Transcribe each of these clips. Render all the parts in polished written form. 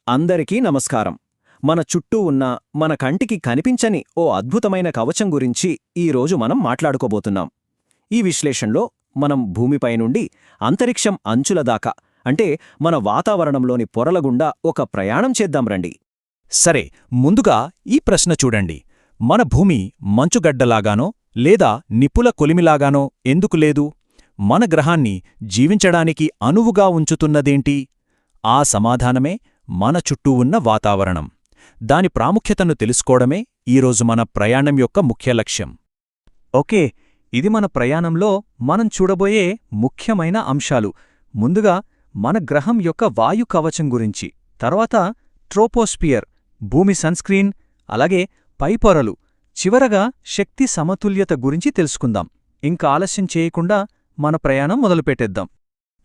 అందరికీ నమస్కారం. మన చుట్టూ ఉన్న మన కంటికి కనిపించని ఓ అద్భుతమైన కవచం గురించి ఈరోజు మనం మాట్లాడుకోబోతున్నాం. ఈ విశ్లేషణలో మనం భూమిపై నుండి అంతరిక్షం అంచుల దాకా అంటే మన వాతావరణంలోని పొరల గుండా ఒక ప్రయాణం చేద్దాం రండి. సరే, ముందుగా ఈ ప్రశ్న చూడండి. మన భూమి మంచుగడ్డలాగానో లేదా నిప్పుల కొలిమిలాగానో ఎందుకు లేదు? మన గ్రహాన్ని జీవించడానికి అనువుగా ఉంచుతున్నదేంటి? ఆ సమాధానమే మన చుట్టూ ఉన్న వాతావరణం. దాని ప్రాముఖ్యతను తెలుసుకోవడమే ఈరోజు మన ప్రయాణం యొక్క ముఖ్య లక్ష్యం. ఓకే, ఇది మన ప్రయాణంలో మనం చూడబోయే ముఖ్యమైన అంశాలు. ముందుగా మన గ్రహం యొక్క వాయు కవచం గురించి, తర్వాత ట్రోపోస్పియర్, భూమి సన్స్క్రీన్, అలాగే పైపొరలు, చివరగా శక్తి సమతుల్యత గురించి తెలుసుకుందాం. ఇంకా ఆలస్యం చేయకుండా మన ప్రయాణం మొదలుపెట్టేద్దాం.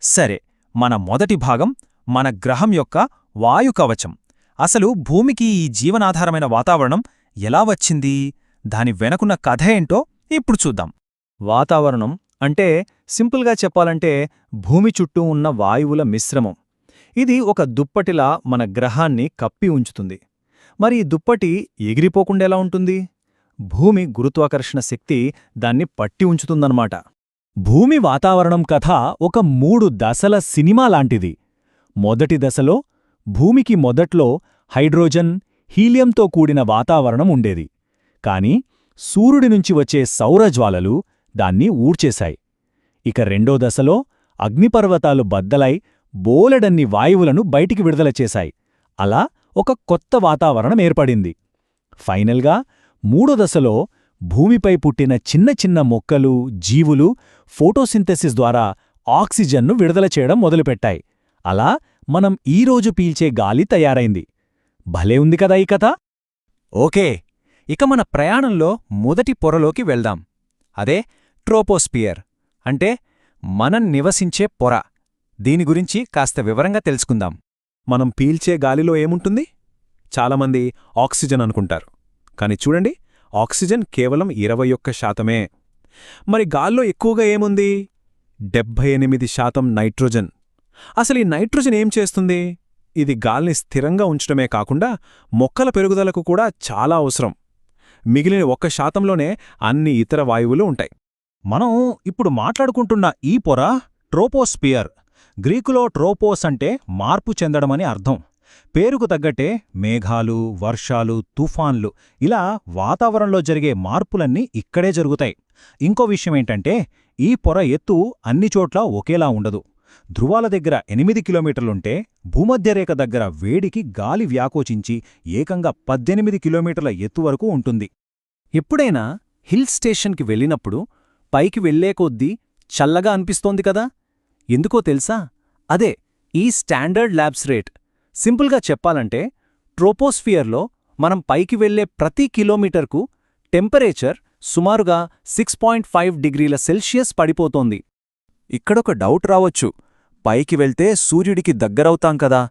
సరే, మన మొదటి భాగం మన గ్రహం యొక్క వాయు కవచం. అసలు భూమికి ఈ జీవనాధారమైన వాతావరణం ఎలా వచ్చింది? దాని వెనకున్న కథ ఏంటో ఇప్పుడు చూద్దాం. వాతావరణం అంటే సింపుల్గా చెప్పాలంటే భూమి చుట్టూ ఉన్న వాయువుల మిశ్రమం. ఇది ఒక దుప్పటిలా మన గ్రహాన్ని కప్పి ఉంచుతుంది. మరి ఈ దుప్పటి ఎగిరిపోకుండెలా ఉంటుంది? భూమి గురుత్వాకర్షణ శక్తి దాన్ని పట్టి ఉంచుతుందన్నమాట. భూమి వాతావరణం కథ ఒక 3 దశల సినిమా లాంటిది. మొదటి దశలో భూమికి మొదట్లో హైడ్రోజన్, హీలియంతో కూడిన వాతావరణం ఉండేది. కాని సూర్యుడి నుంచి వచ్చే సౌరజ్వాలలు దాన్ని ఊడ్చేశాయి. ఇక రెండో దశలో అగ్నిపర్వతాలు బద్దలై బోలెడన్ని వాయువులను బయటికి విడుదల చేశాయి. అలా ఒక కొత్త వాతావరణం ఏర్పడింది. ఫైనల్గా మూడో దశలో భూమిపై పుట్టిన చిన్న చిన్న మొక్కలు, జీవులు ఫోటోసింథసిస్ ద్వారా ఆక్సిజన్ను విడుదల చేయడం మొదలుపెట్టాయి. అలా మనం ఈరోజు పీల్చే గాలి తయారైంది. భలే ఉంది కదా ఈ కథ? ఓకే, ఇక మన ప్రయాణంలో మొదటి పొరలోకి వెళ్దాం. అదే ట్రోపోస్పియర్, అంటే మనం నివసించే పొర. దీని గురించి కాస్త వివరంగా తెలుసుకుందాం. మనం పీల్చే గాలిలో ఏముంటుంది? చాలామంది ఆక్సిజన్ అనుకుంటారు. కాని చూడండి, ఆక్సిజన్ కేవలం 21%. మరి గాల్లో ఎక్కువగా ఏముంది? 78% నైట్రోజన్. అసలు ఈ నైట్రోజన్ ఏం చేస్తుంది? ఇది గాల్ని స్థిరంగా ఉంచడమే కాకుండా మొక్కల పెరుగుదలకు కూడా చాలా అవసరం. మిగిలిన 1%లోనే అన్ని ఇతర వాయువులు ఉంటాయి. మనం ఇప్పుడు మాట్లాడుకుంటున్న ఈ పొర ట్రోపోస్పియర్. గ్రీకులో ట్రోపోస్ అంటే మార్పు చెందడమని అర్థం. పేరుకు తగ్గట్టే మేఘాలు, వర్షాలు, తుఫాన్లు, ఇలా వాతావరణంలో జరిగే మార్పులన్నీ ఇక్కడే జరుగుతాయి. ఇంకో విషయమేంటంటే ఈ పొర ఎత్తు అన్ని చోట్ల ఒకేలా ఉండదు. ధృవాల దగ్గర 8 కిలోమీటర్లుంటే భూమధ్యరేఖ దగ్గర వేడికి గాలి వ్యాకోచించి ఏకంగా 18 కిలోమీటర్ల ఎత్తు వరకు ఉంటుంది. ఎప్పుడైనా హిల్ స్టేషన్కి వెళ్ళినప్పుడు పైకి వెళ్లే కొద్దీ చల్లగా అనిపిస్తోంది కదా? ఎందుకో తెలుసా? అదే ఈ స్టాండర్డ్ ల్యాబ్స్ రేట్. సింపుల్గా చెప్పాలంటే ట్రోపోస్ఫియర్లో మనం పైకి వెళ్లే ప్రతి కిలోమీటర్కు టెంపరేచర్ సుమారుగా 6.5 డిగ్రీల సెల్సియస్ పడిపోతోంది. ఇక్కడొక డౌట్ రావచ్చు. పైకి వెళ్తే సూర్యుడికి దగ్గరవుతాం కదా,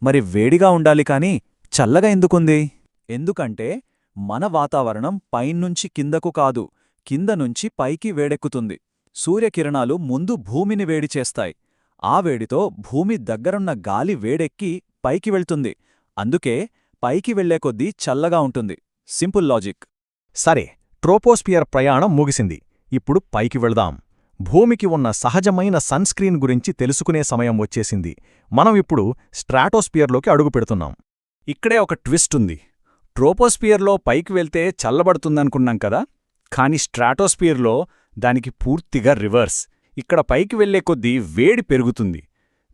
మరి వేడిగా ఉండాలి కాని చల్లగా ఎందుకుంది? ఎందుకంటే మన వాతావరణం పైనుంచి కిందకు కాదు, కింద నుంచి పైకి వేడెక్కుతుంది. సూర్యకిరణాలు ముందు భూమిని వేడి చేస్తాయి. ఆ వేడితో భూమి దగ్గరున్న గాలి వేడెక్కి పైకి వెళ్తుంది. అందుకే పైకి వెళ్లే కొద్దీ చల్లగా ఉంటుంది. Simple logic. సరే, ట్రోపోస్పియర్ ప్రయాణం ముగిసింది. ఇప్పుడు పైకి వెళదాం. భూమికి ఉన్న సహజమైన సన్స్క్రీన్ గురించి తెలుసుకునే సమయం వచ్చేసింది. మనం ఇప్పుడు స్ట్రాటోస్పియర్లోకి అడుగుపెడుతున్నాం. ఇక్కడే ఒక ట్విస్ట్ ఉంది. ట్రోపోస్పియర్లో పైకి వెళ్తే చల్లబడుతుందనుకున్నాం కదా, కాని స్ట్రాటోస్పియర్లో దానికి పూర్తిగా రివర్స్. ఇక్కడ పైకి వెళ్లే కొద్దీ వేడి పెరుగుతుంది.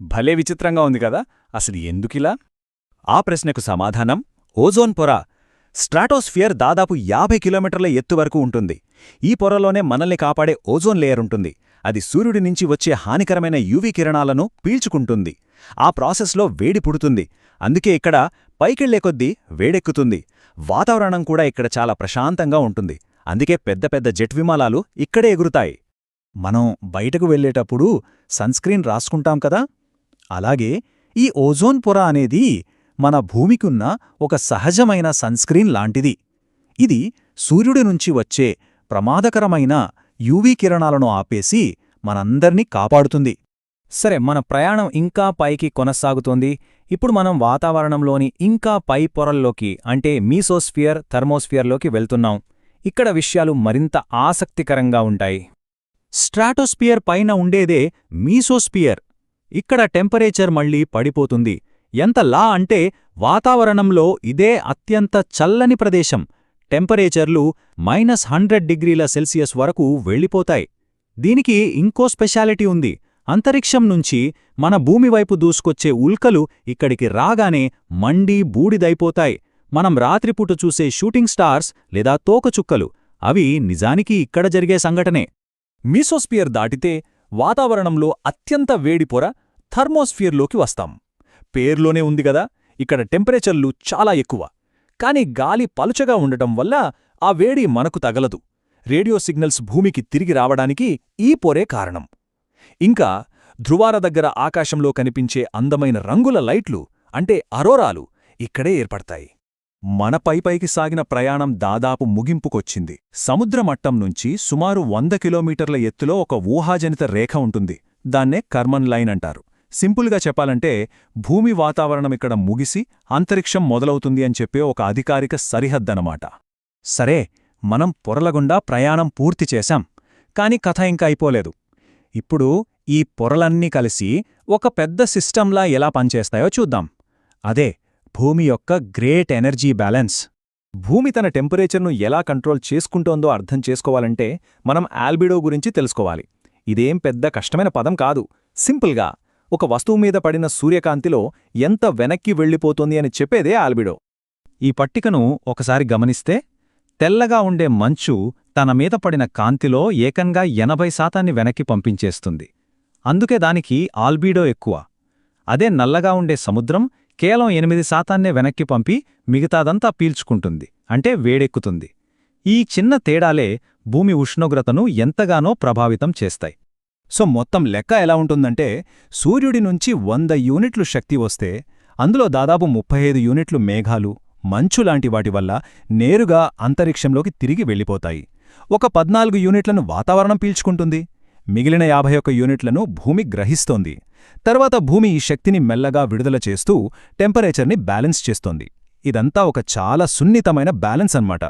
భలే విచిత్రంగా ఉంది కదా? అసలు ఎందుకిలా? ఆ ప్రశ్నకు సమాధానం ఓజోన్ పొర. స్ట్రాటోస్ఫియర్ దాదాపు 50 కిలోమీటర్ల ఎత్తు వరకు ఉంటుంది. ఈ పొరలోనే మనల్ని కాపాడే ఓజోన్ లేయర్ ఉంటుంది. అది సూర్యుడి నుంచి వచ్చే హానికరమైన యూవీ కిరణాలను పీల్చుకుంటుంది. ఆ ప్రాసెస్లో వేడి పుడుతుంది. అందుకే ఇక్కడ పైకెళ్లే కొద్దీ వేడెక్కుతుంది. వాతావరణం కూడా ఇక్కడ చాలా ప్రశాంతంగా ఉంటుంది. అందుకే పెద్ద పెద్ద జెట్ విమానాలు ఇక్కడే ఎగురుతాయి. మనం బయటకు వెళ్లేటప్పుడు సన్స్క్రీన్ రాసుకుంటాం కదా, అలాగే ఈ ఓజోన్ పొర అనేది మన భూమికున్న ఒక సహజమైన సన్స్క్రీన్ లాంటిది. ఇది సూర్యుడి నుంచి వచ్చే ప్రమాదకరమైన యూవీ కిరణాలను ఆపేసి మనందర్నీ కాపాడుతుంది. సరే, మన ప్రయాణం ఇంకా పైకి కొనసాగుతోంది. ఇప్పుడు మనం వాతావరణంలోని ఇంకా పై పొరల్లోకి అంటే మీసోస్ఫియర్, థర్మోస్ఫియర్లోకి వెళ్తున్నాం. ఇక్కడ విషయాలు మరింత ఆసక్తికరంగా ఉంటాయి. స్ట్రాటోస్ఫియర్ పైన ఉండేదే మీసోస్ఫియర్. ఇక్కడ టెంపరేచర్ మళ్లీ పడిపోతుంది. ఎంతలా అంటే వాతావరణంలో ఇదే అత్యంత చల్లని ప్రదేశం. టెంపరేచర్లు -100°C వరకు వెళ్ళిపోతాయి. దీనికి ఇంకో స్పెషాలిటీ ఉంది. అంతరిక్షం నుంచి మన భూమివైపు దూసుకొచ్చే ఉల్కలు ఇక్కడికి రాగానే మండి బూడిదైపోతాయి. మనం రాత్రిపూట చూసే షూటింగ్ స్టార్స్ లేదా తోకచుక్కలు అవి నిజానికి ఇక్కడ జరిగే సంఘటనే. మీసోస్ఫియర్ దాటితే వాతావరణంలో అత్యంత వేడి పొర థర్మోస్ఫియర్లోకి వస్తాం. పేర్లోనే ఉంది గదా, ఇక్కడ టెంపరేచర్లు చాలా ఎక్కువ. కాని గాలి పలుచగా ఉండటం వల్ల ఆ వేడి మనకు తగలదు. రేడియో సిగ్నల్స్ భూమికి తిరిగి రావడానికి ఈ పొరే కారణం. ఇంకా ధృవాల దగ్గర ఆకాశంలో కనిపించే అందమైన రంగుల లైట్లు అంటే అరోరాలు ఇక్కడే ఏర్పడతాయి. మన పైపైకి సాగిన ప్రయాణం దాదాపు ముగింపుకొచ్చింది. సముద్రమట్టం నుంచి సుమారు 100 కిలోమీటర్ల ఎత్తులో ఒక ఊహాజనిత రేఖ ఉంటుంది. దాన్నే కర్మన్ లైన్ అంటారు. సింపుల్గా చెప్పాలంటే భూమి వాతావరణం ఇక్కడ ముగిసి అంతరిక్షం మొదలవుతుంది అని చెప్పే ఒక అధికారిక సరిహద్దనమాట. సరే, మనం పొరలగుండా ప్రయాణం పూర్తి చేశాం. కాని కథ ఇంకా అయిపోలేదు. ఇప్పుడు ఈ పొరలన్నీ కలిసి ఒక పెద్ద సిస్టంలా ఎలా పనిచేస్తాయో చూద్దాం. అదే భూమి యొక్క గ్రేట్ ఎనర్జీ బ్యాలెన్స్. భూమి తన టెంపరేచర్ను ఎలా కంట్రోల్ చేసుకుంటోందో అర్థం చేసుకోవాలంటే మనం ఆల్బిడో గురించి తెలుసుకోవాలి. ఇదేం పెద్ద కష్టమైన పదం కాదు. సింపుల్గా ఒక వస్తువు మీద పడిన సూర్యకాంతిలో ఎంత వెనక్కి వెళ్ళిపోతోంది అని చెప్పేదే ఆల్బిడో. ఈ పట్టికను ఒకసారి గమనిస్తే తెల్లగా ఉండే మంచు తన మీద పడిన కాంతిలో ఏకంగా 80% వెనక్కి పంపించేస్తుంది. అందుకే దానికి ఆల్బిడో ఎక్కువ. అదే నల్లగా ఉండే సముద్రం కేవలం 8% వెనక్కి పంపి మిగతాదంతా పీల్చుకుంటుంది, అంటే వేడెక్కుతుంది. ఈ చిన్న తేడాలే భూమి ఉష్ణోగ్రతను ఎంతగానో ప్రభావితం చేస్తాయి. సో మొత్తం లెక్క ఎలా ఉంటుందంటే సూర్యుడి నుంచి 100 యూనిట్లు శక్తి వస్తే అందులో దాదాపు 35 యూనిట్లు మేఘాలు, మంచు లాంటి వాటి వల్ల నేరుగా అంతరిక్షంలోకి తిరిగి వెళ్ళిపోతాయి. ఒక 14 యూనిట్లను వాతావరణం పీల్చుకుంటుంది. మిగిలిన 51 యూనిట్లను భూమి గ్రహిస్తోంది. తర్వాత భూమి ఈ శక్తిని మెల్లగా విడుదల చేస్తూ టెంపరేచర్ని బ్యాలెన్స్ చేస్తోంది. ఇదంతా ఒక చాలా సున్నితమైన బ్యాలెన్స్ అన్నమాట.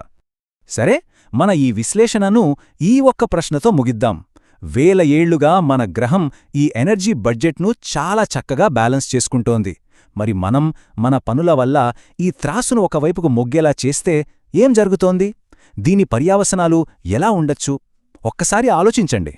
సరే, మన ఈ విశ్లేషణను ఈ ఒక్క ప్రశ్నతో ముగిద్దాం. 1000 ఏళ్లుగా మన గ్రహం ఈ ఎనర్జీ బడ్జెట్ను చాలా చక్కగా బ్యాలెన్స్ చేసుకుంటోంది. మరి మనం మన పనుల వల్ల ఈ త్రాసును ఒకవైపుకు మొగ్గేలా చేస్తే ఏం జరుగుతోంది? దీని పర్యావసనాలు ఎలా ఉండొచ్చు? ఒక్కసారి ఆలోచించండి.